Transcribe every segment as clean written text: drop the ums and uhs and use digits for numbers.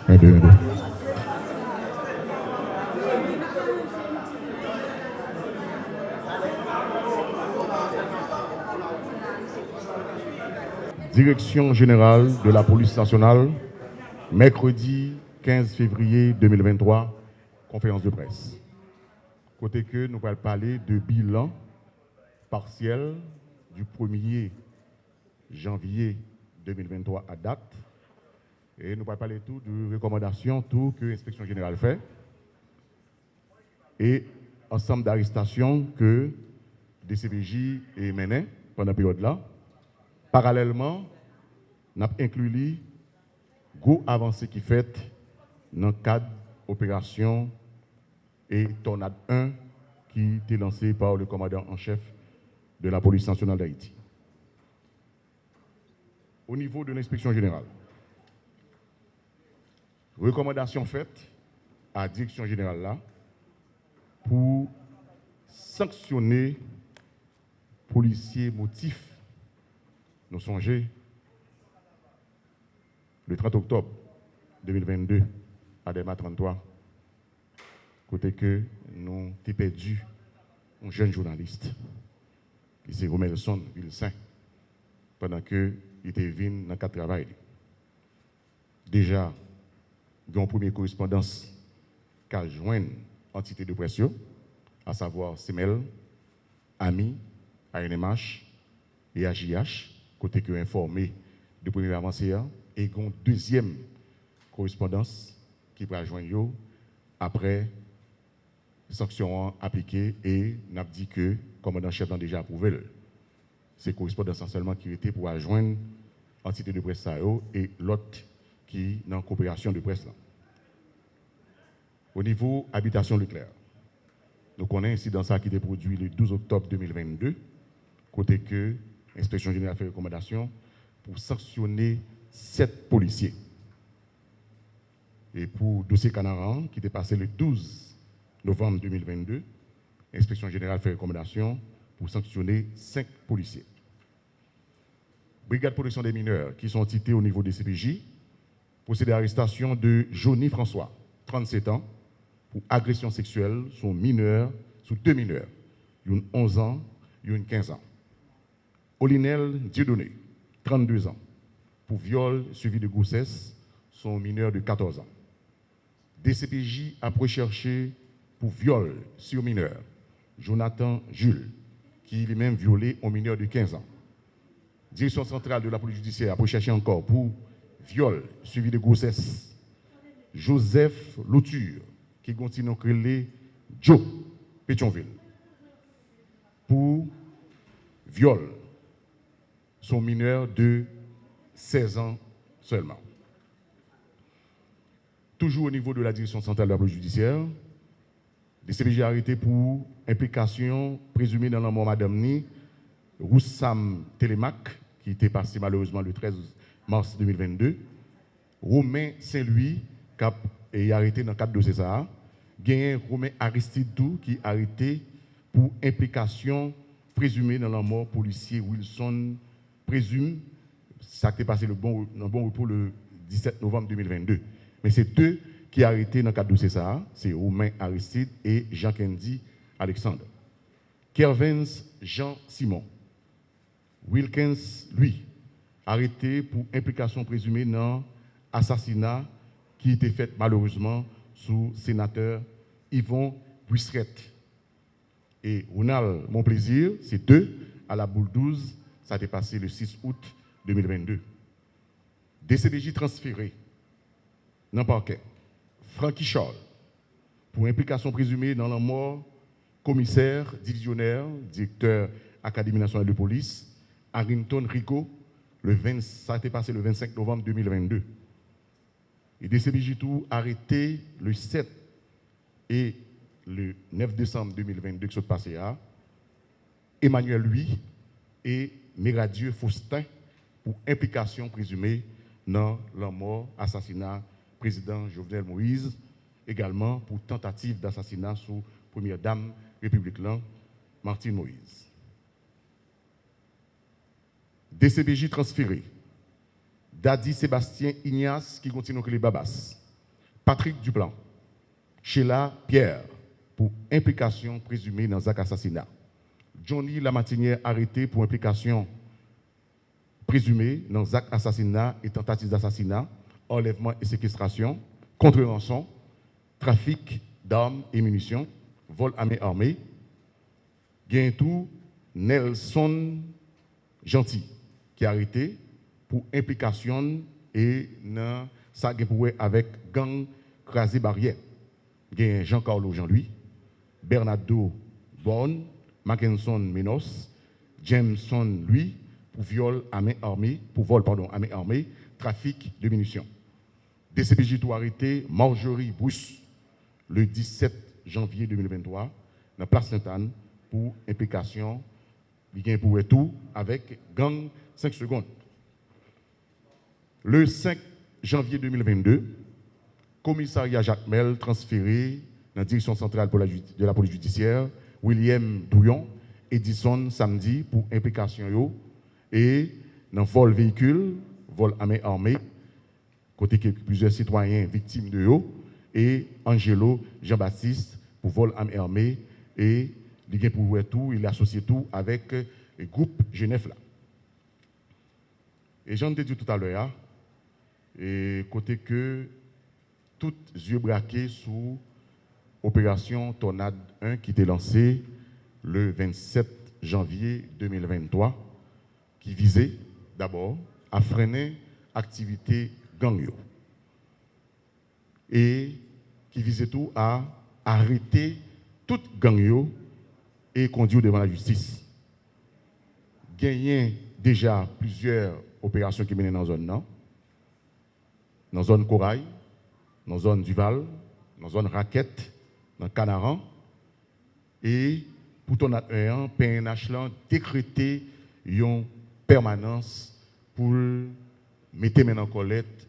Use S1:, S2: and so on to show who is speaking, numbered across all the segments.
S1: Un, deux, un, deux. Direction générale de la police nationale, mercredi 15 février 2023, conférence de presse. Côté que nous allons parler de bilan partiel du 1er janvier 2023 à date. Et nous allons parler tout de recommandations, tout que l'inspection générale fait. Et ensemble d'arrestations que DCPJ est mené pendant la période-là. Parallèlement, nous avons inclus les gros avancées qui fait dans le cadre opération et Tornade 1 qui était lancé par le commandant en chef de la police nationale d'Haïti. Au niveau de l'inspection générale, recommandation faite à la direction générale là pour sanctionner policiers motifs. Nous songeons le 30 octobre 2022 à Derma 33, côté que nous avons perdu un jeune journaliste qui s'est Romelson Vilsain pendant qu'il était venu dans le cadre de travail. Déjà, il y a une première correspondance qu'a joint entité de pression, à savoir CEMEL, AMI, ANMH et AJH, côté que informé de première avancée, et une deuxième correspondance qui va joindre après sanction appliquée et n'a dit que le commandant chef a déjà approuvé. C'est correspondance seulement qui était pour adjoindre l'entité de presse et l'autre qui est en coopération de presse. Là. Au niveau habitation Leclerc, nous connaissons incident ça qui était produit le 12 octobre 2022, côté que l'inspection générale fait recommandation pour sanctionner 7 policiers. Et pour dossier Canaran, qui était passé le 12 novembre 2022, l'inspection générale fait recommandation pour sanctionner 5 policiers. Brigade de protection des mineurs, qui sont cités au niveau des CPJ, procède à l'arrestation de Johnny François, 37 ans, pour agression sexuelle sur mineurs, sur 2 mineurs, une 11 ans et une 15 ans. Olinel Dieudonné, 32 ans, pour viol suivi de grossesse, son mineur de 14 ans. DCPJ a recherché pour viol sur mineur Jonathan Jules, qui lui-même violé un mineur de 15 ans. Direction centrale de la police judiciaire a recherché encore pour viol suivi de grossesse Joseph Louture, qui continue à créer Joe Pétionville, pour viol son mineur de 16 ans seulement. Toujours au niveau de la direction centrale de la police judiciaire, des CPJ arrêtés pour implication présumée dans la mort Madame Ni, Roussam Télémac, qui était passé malheureusement le 13 mars 2022, Romain Saint-Louis, qui est arrêté dans le cadre de CSA, Gagné Romain Aristide Dou, qui est arrêté pour implication présumée dans la mort policier Wilson, présume, ça qui est passé le bon repos le 17 novembre 2022. Mais c'est deux qui sont arrêtés dans le cadre de CSA, c'est Romain Aristide et Jean-Kendi Alexandre. Kervens Jean Simon, Wilkins, lui, arrêté pour implication présumée dans l'assassinat qui était fait malheureusement sous sénateur Yvon Buisseret. Et Ronald Monplaisir, c'est deux à la boule 12, ça a été passé le 6 août 2022. DCPJ transféré dans le parquet. Francky Charles, pour implication présumée dans la mort, commissaire, divisionnaire, directeur Académie nationale de police, Harrington Rico, ça a été passé le 25 novembre 2022. Et DCPJ tout arrêté le 7 et le 9 décembre 2022 qui sont passés à Emmanuel Louis et Méradieu Faustin pour implication présumée dans la mort, assassinat président Jovenel Moïse, également pour tentative d'assassinat sous première dame République Martine Moïse. DCPJ transféré Dadi Sébastien Ignace, qui continue avec les Babas. Patrick Duplan. Sheila Pierre, pour implication présumée dans un assassinat. Johnny Lamartinière arrêté pour implication présumée dans un assassinat et tentative d'assassinat, enlèvement et séquestration, contre-rançon, trafic d'armes et munitions, vol à main armée. Tout Nelson Gentil, qui est arrêté pour implication et dans ça avec gang crasé barrière. Jean-Carlo Jean-Louis, Bernardo Born, Mackinson Menos, Jameson lui, pour viol à main armée, pour vol pardon, à main armée, trafic de munitions. DCPJ tout arrêté Marjorie Bruce le 17 janvier 2023 dans Place Sainte-Anne pour implication, il pour tout avec gang 5 secondes. Le 5 janvier 2022, commissariat Jacques Mel transféré dans la direction centrale de la police judiciaire, William Douillon, Edison samedi pour implication et dans vol véhicule, vol à main armée, côté que plusieurs citoyens victimes de eux, et Angelo Jean-Baptiste pour vol à main armée et il pour tout, il associe tout avec le groupe Genève là. Et j'en ai dit tout à l'heure, et côté que tous yeux braqués sous opération Tornade 1 qui était lancée le 27 janvier 2023, qui visait d'abord à freiner l'activité gang et qui visait tout à arrêter toute gang et conduire devant la justice. Gagné déjà plusieurs opérations qui menaient dans la zone, dans la zone Corail, dans la zone Duval, dans la zone Raquette, dans Canaran. Et pour ton atelier, PNH a décrété une permanence pour mettre en collecte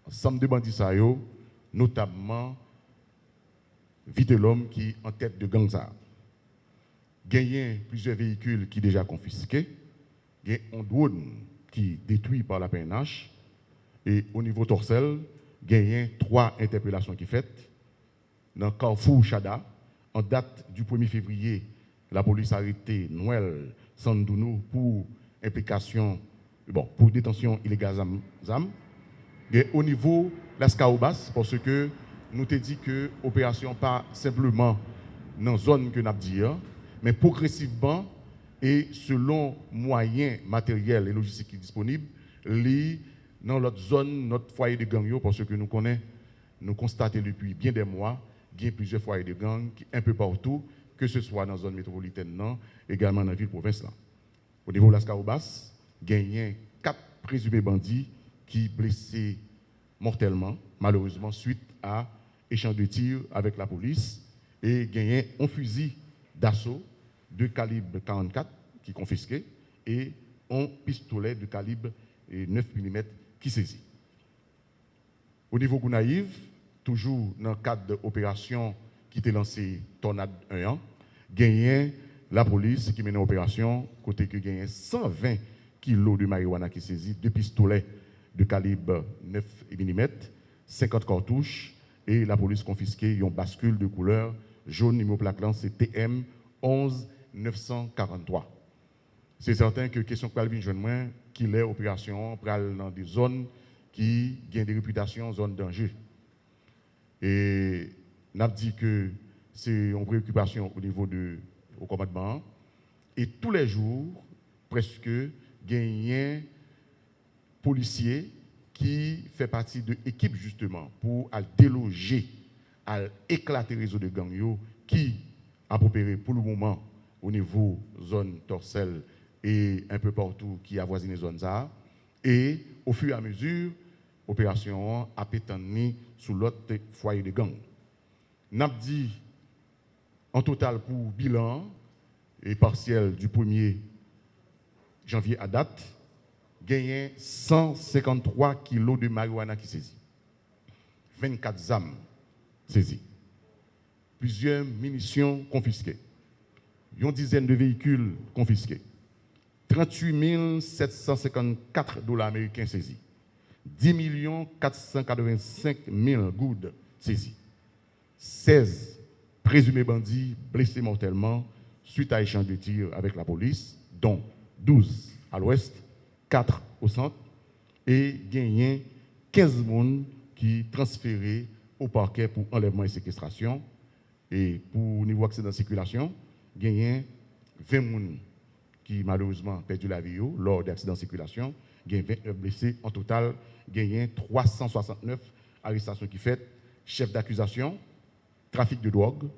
S1: ensemble de bandits, notamment Vite l'homme qui est en tête de Gangza. Gagné plusieurs véhicules qui sont déjà confisqués, il y a un drone qui est détruit par la PNH, et au niveau Torcel, il y a 3 interpellations qui sont faites. Dans Carrefour Chada, en date du 1er février, la police a arrêté Noël Sandounou pour implication, pour détention illégale ZAM. Et au niveau Las parce que nous t'ai dit que l'opération pas simplement dans la zone que nous avons dit, mais progressivement et selon moyens matériels et logistiques disponibles, dans l'autre zone, notre foyer de gang, parce que nous connaissons, nous constatons depuis bien des mois, il y a plusieurs foyers de gang qui un peu partout, que ce soit dans la zone métropolitaine, non, également dans la ville-province. Au niveau de Las il y a 4 présumés bandits qui blessés mortellement, malheureusement, suite à échange de tirs avec la police, et il y a un fusil d'assaut de calibre 44 qui est confisqué et un pistolet de calibre 9 mm qui saisit. Au niveau Gounaïve, toujours dans le cadre de l'opération qui était lancée Tornade 1 an, gagné la police qui mène l'opération, côté que gagné 120 kg de marijuana qui saisit, 2 pistolets de calibre 9 mm, 50 cartouches, et la police confisqué une bascule de couleur jaune, numéro plaque c'est TM 11943. C'est certain que question que Calvin jeune moins qu'il est opération dans des zones qui ont des réputations zones danger. Et n'a dit que c'est une préoccupation au niveau au commandement et tous les jours presque gagner policiers qui fait partie de l'équipe justement pour déloger, à éclater le réseau de gangs qui a opéré pour le moment au niveau zone Torcel et un peu partout qui avoisine les zones là. Et au fur et à mesure, l'opération a pétanni sous l'autre foyer de gang. N'a dit en total pour bilan et partiel du 1er janvier à date, gagné 153 kg de marijuana qui saisit, 24 ZAM saisis, plusieurs munitions confisquées, une dizaine de véhicules confisqués, 38 754 $ américains saisis, 10 485 000 gouttes saisies. 16 présumés bandits blessés mortellement suite à échange de tirs avec la police, dont 12 à l'ouest, 4 au centre, et gagné 15 personnes qui transférés au parquet pour enlèvement et séquestration. Et pour niveau accident de circulation, gagné 20 personnes qui malheureusement perdu la vie lors d'accidents de circulation, gagné 29 blessés. En total, gagné 369 arrestations qui faites, chef d'accusation, trafic de drogue,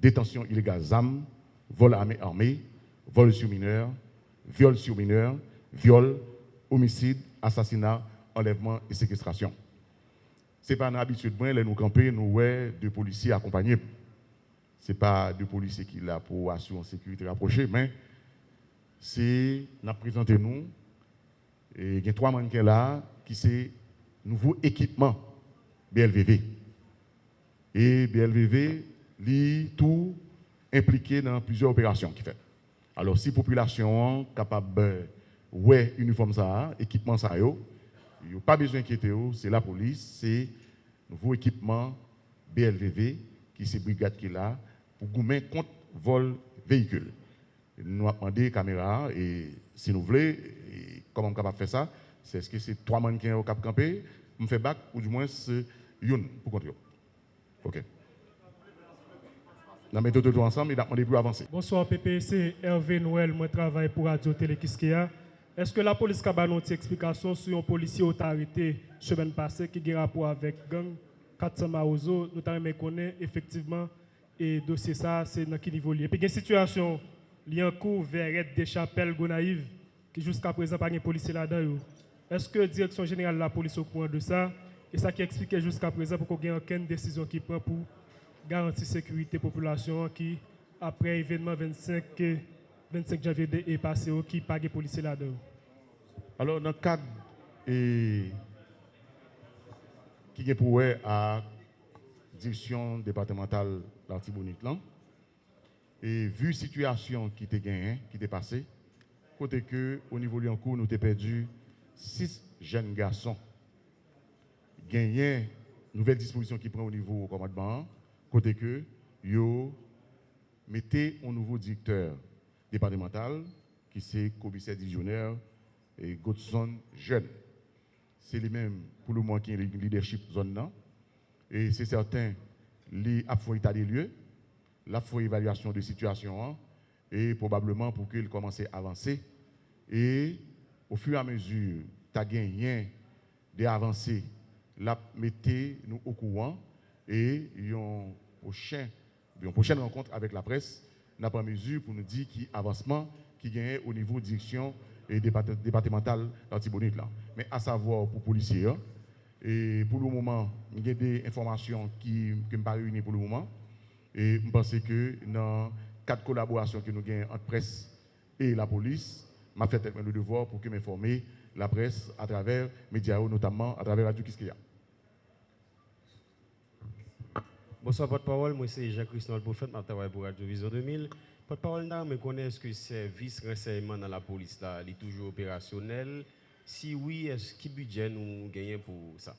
S1: détention illégale d'armes, vol armé, vol sur mineur, viol sur mineur, viol, homicide, assassinat, enlèvement et séquestration. Ce n'est pas une habitude, nous camper, nous ouais, deux policiers accompagnés. Ce n'est pas deux policiers qui sont là pour assurer une sécurité rapprochée, mais c'est nous présenter nous. Et il y a 3 mannequins là qui sont nouveau équipement BLVV. Et BLVV est tout impliqué dans plusieurs opérations qui fait. Alors si la population est capable de ouais uniforme ça, équipement ça yo, il n'y a pas besoin d'inquiéter, c'est la police, c'est nouveau équipement BLVV qui c'est brigade qui est là pour goumer contre vol véhicule. Nous avons demandé caméra et si nous voulons, comment on est capable de faire ça, c'est est-ce que c'est 3 mannequins au cap campé, on fait bac ou du moins c'est une pour contrôler. OK. Nous mettons tout ensemble et nous demandé pour avancer.
S2: Bonsoir PPC, Hervé Noël, moi travaille pour Radio Télé Kiskeya. Est-ce que la police a une explication sur un policier arrêté semaine passée qui a un rapport avec gang 400 Maozo, notamment connaît effectivement et dossier ça c'est dans quel niveau lié. Et puis il y a une situation liée en cours vers des Chapelles Gonaïve qui jusqu'à présent pas de policier là-dedans. Est-ce que la direction générale de la police est au courant de ça et ça qui explique jusqu'à présent pour qu'il n'y ait aucune décision qui prend pour garantir la sécurité de la population qui après l'événement 25 janvier est passé qui pas de policiers là-dedans.
S1: Alors dans le cadre qui est pour à direction départementale d'Artibonite là et vu la situation qui était gagnée, qui était passée, côté que au niveau de Liancourt, nous avons perdu 6 jeunes garçons. Gagné nouvelle disposition qui prend au niveau du commandement, côté que yo mettez un nouveau directeur départemental qui c'est commissaire divisionnaire et Godson Jeune. C'est les mêmes pour le moment qui est le leadership zone là. Et c'est certain, les a fait état des lieux, la fait évaluation de situation et probablement pour qu'il commence à avancer. Et au fur et à mesure, tu as gagné des avancées, la mettez nous au courant et une prochaine rencontre avec la presse n'a pas mesure pour nous dire qui avancement qui gagne au niveau de direction et départementale d'Artibonite là. Mais à savoir pour les policiers, et pour le moment, il y a des informations qui ne sont pas réunies pour le moment. Et je pense que dans 4 collaborations que nous avons entre presse et la police, je fait le devoir pour que m'informer la presse à travers les médias, notamment à travers Radio Kiskeya.
S3: Bonsoir, porte-parole. Moi, c'est Jacques-Christophe Prophète, je travaille pour Radio Vision 2000. Porte-parole, je connais ce que le service renseignement dans la police là, est toujours opérationnel. Si oui, est-ce que budget nous gagnons pour ça?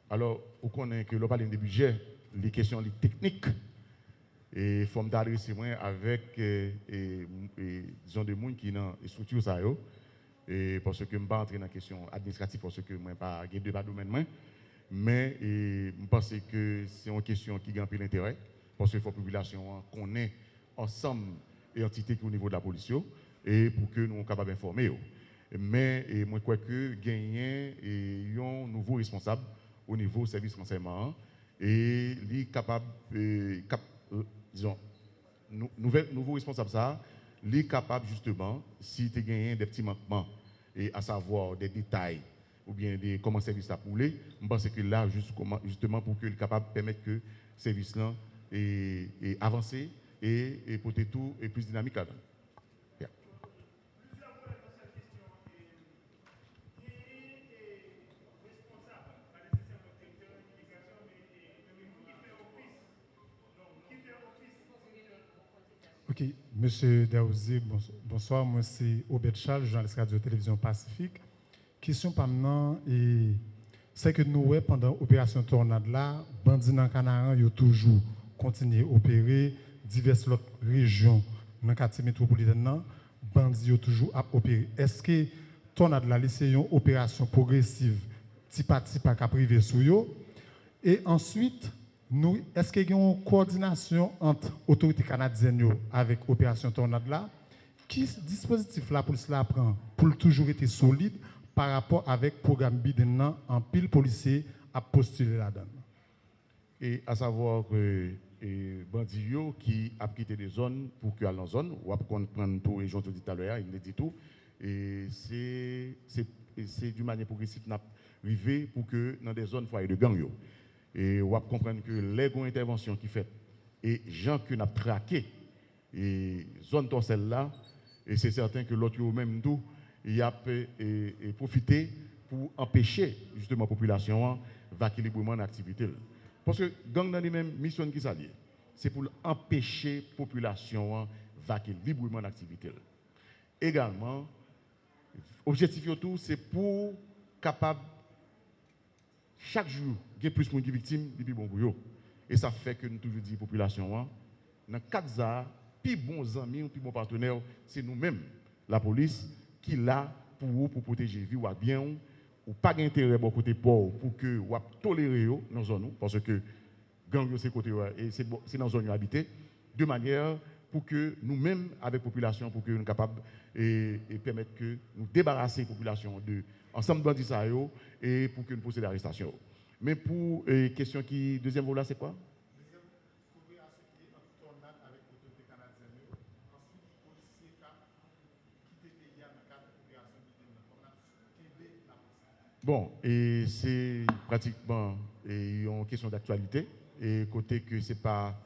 S1: Alors, vous connaissez que le parler des budgets, les questions les techniques, et il faut m'adresser avec disons des gens qui sont dans les structures ça et parce que je ne vais pas entrer dans la question administrative parce que je n'ai pas de débat domaine mais je pense que c'est une question qui gagne l'intérêt parce que la population connaît ensemble les entités au niveau de la police et pour que nous soyons capables d'informer. Mais moi, je crois que gagner un nouveau responsable au niveau du service renseignement et il est capable, disons, nouveau responsable ça, il est capable justement, si tu as gagné des petits manquements, et à savoir des détails ou bien comment le service a poulé, je pense que là, justement pour qu'il soit capable de permettre que le service là est avancé et pour tout est plus dynamique là-dedans.
S4: Ok, Monsieur Daouzé, bonsoir. Moi, c'est Aubert Charles, journaliste radio-télévision Pacifique, question pas maintenant et c'est que nous ouais, pendant l'opération Tornade là, bandits dans Canaran ont toujours continué à opérer diverses autres régions dans le quartier métropolitain, bandits ont toujours à opérer. Est-ce que Tornade là c'est une opération progressive petit à petit pas privé sur yo? Et ensuite nous est-ce qu'il y a une coordination entre autorités canadiennes avec opération Tornade là? Qui dispositif la police la prend pour toujours être solide par rapport avec le programme Biden en pile policier à postuler là-dedans?
S1: Et à savoir que les bandits qui ont quitté des zones pour qu'ils aillent dans la zone, ou à comprendre tout, et j'en ai dit tout à l'heure, il dit tout, et c'est d'une manière progressive qu'on a arrivé pour que dans des zones foyer de gang, et on va comprendre que les interventions qui fait et gens qui ont traqué et zone torselle là, et c'est certain que l'autre même tout, il a profité pour empêcher justement la population d'équilibrer librement l'activité. Parce que gang dans les mêmes missions qui s'allient, c'est pour empêcher la population d'équilibrer librement l'activité. Également, l'objectif tout, c'est pour capable chaque jour, il y a plus de victimes depuis bon pour eux. Et ça fait que nous toujours dit population, dans 4 ans, plus bons amis, plus bons partenaires, c'est nous-mêmes, la police, qui est là pour protéger la vie ou bien, ou pas d'intérêt de côté pauvre pour que ou tolérer dans la zone, parce que gang c'est côté et c'est dans la zone habitée, de manière pour que nous-mêmes, avec la population, pour que nous soyons capables et permettre que nous débarrasser la population de ensemble de bandits et pour que nous procédions à l'arrestation. Mais pour question qui deuxième volet, c'est quoi? Bon, et c'est pratiquement une question d'actualité, et côté que ce n'est pas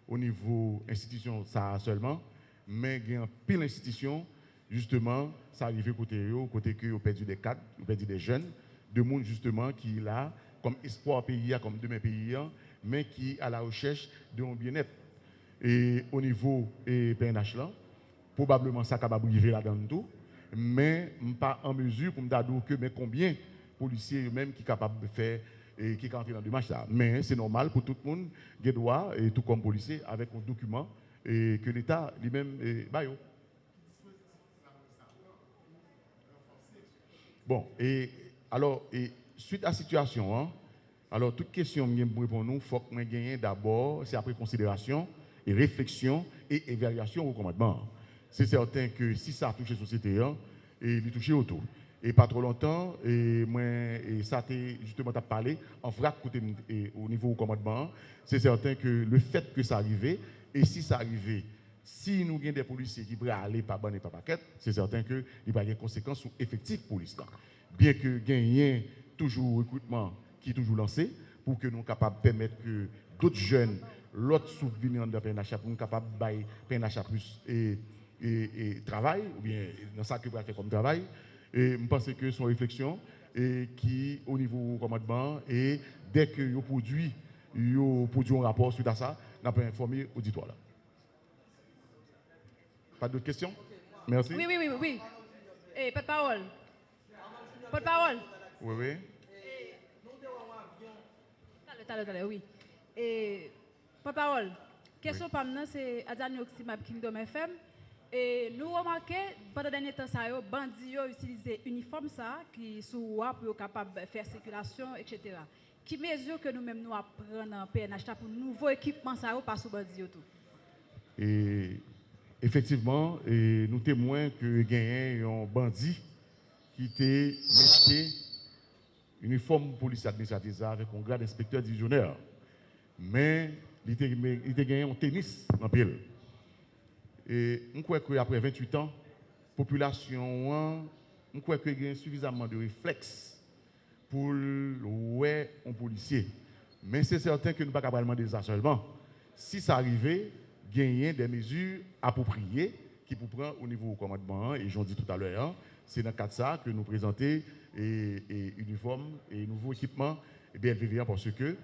S1: au niveau institution ça seulement, mais il y a pile d'institutions, justement, ça arrive côté que vous perdu des cadres, vous perdu des jeunes, de monde justement qui est là, comme espoir pays, comme demain pays, mais qui à la recherche d'un bien-être. Et au niveau PNH là, probablement ça capable arriver là-dedans tout, mais pas en mesure pour me dire que mais combien policiers eux-mêmes qui sont capables de faire et qui sont entrés dans le match là. Mais c'est normal pour tout le monde, qui doit, et tout comme policier, avec un document et que l'État lui-même baille. Bon, et alors, suite à la situation, alors toute question pour nous, il faut que nous gagnions d'abord, c'est après considération, et réflexion et évaluation au commandement. C'est certain que si ça a touché la société, et il touche autour. Et pas trop longtemps, et ça a justement parlé en frappe au niveau du commandement. C'est certain que le fait que ça arrive, et si ça arrive, si nous avons des policiers qui pourraient aller par ban et par paquet, c'est certain qu'il va y avoir des conséquences sur l'effectif police. Bien que gagner toujours recrutement qui est toujours lancé, pour que nous soyons capables de permettre que d'autres jeunes, l'autre souvenir de PNH, pour nous capables de faire PNH plus et travail, ou bien dans ça que vous faire comme travail. Et je pense que son réflexion et qui au niveau du commandement et dès que vous produit un rapport suite à ça, nous avons informé l'auditoire. Pas d'autres questions? Merci.
S5: Oui. Pas de parole. Pas de parole.
S1: Oui.
S5: Allez, oui. Pas de parole. Question pour moi, c'est Adjani Oximab Kingdom FM. Et nous remarquons, pendant le dernier temps, les bandits ont utilisé l'uniforme qui sont pour capable de faire circulation, etc. Qui mesure que nous-mêmes nous apprenons en PNH pour nouveau équipement ça pas sous bandits tout?
S1: Et effectivement, nous témoignons que gagné un bandit qui était mis uniforme police administrative avec un grade d'inspecteur divisionnaire. Mais il était gagné en tennis en pile. Et je crois qu'après 28 ans, la population, je crois qu'il y a suffisamment de réflexes pour ouais un policier. Mais c'est certain que nous ne pouvons pas demander ça seulement. Si ça arrivait, gagner des mesures appropriées qui pour prendre au niveau du commandement, et j'en dis tout à l'heure, c'est dans le cadre de ça que nous présentons uniformes et nouveaux équipements BLV parce que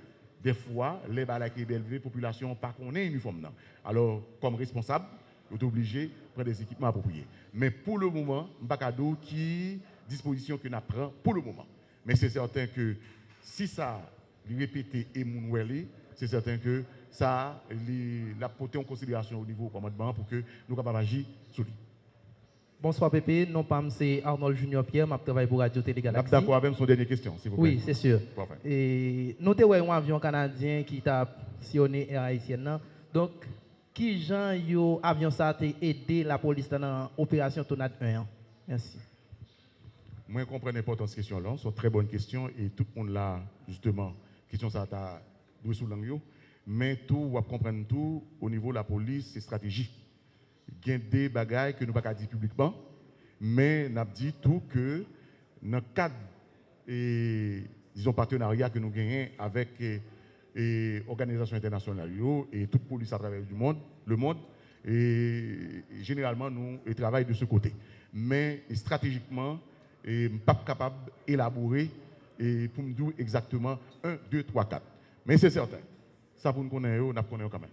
S1: des fois, les balais qui BLV, la population pas qu'on ait uniforme. Alors, comme responsable, vous êtes obligé de prendre des équipements appropriés. Mais pour le moment, je ne sais pas qui disposition que nous prenons pour le moment. Mais c'est certain que si ça répété et mounoueli, c'est certain que ça l'a porté en considération au niveau du commandement pour que nous soyons capables d'agir sur lui.
S6: Bonsoir Pépé, non pas c'est Arnold Junior Pierre, je travaille pour Radio Télé Galaxy.
S1: D'accord avec son dernière question, s'il vous plaît.
S6: Oui, c'est sûr.
S1: Parfait.
S6: Et nous avons un avion canadien qui t'a sillonné Air Haïtienne. Donc, qui gens yo avion ça a aidé la police dans l'opération Tornade 1? Merci.
S1: Moi, je comprends l'importance de cette question-là. C'est une très bonne question et tout le monde là, justement, question ça t'a doué sous langue. Mais tout, on comprend tout, au niveau de la police, c'est stratégie. Il y a des bagailles que nous ne pouvons pas dire publiquement, mais nous avons dit tout que dans le cadre disons, partenariat que nous gagnons avec les organisations internationales et toute police à travers le monde, et généralement, nous travaillons de ce côté. Mais stratégiquement, je ne suis pas capable d'élaborer pour me dire exactement 1, 2, 3, 4. Mais c'est certain. Ça, pour nous connaître, nous connaissons quand même.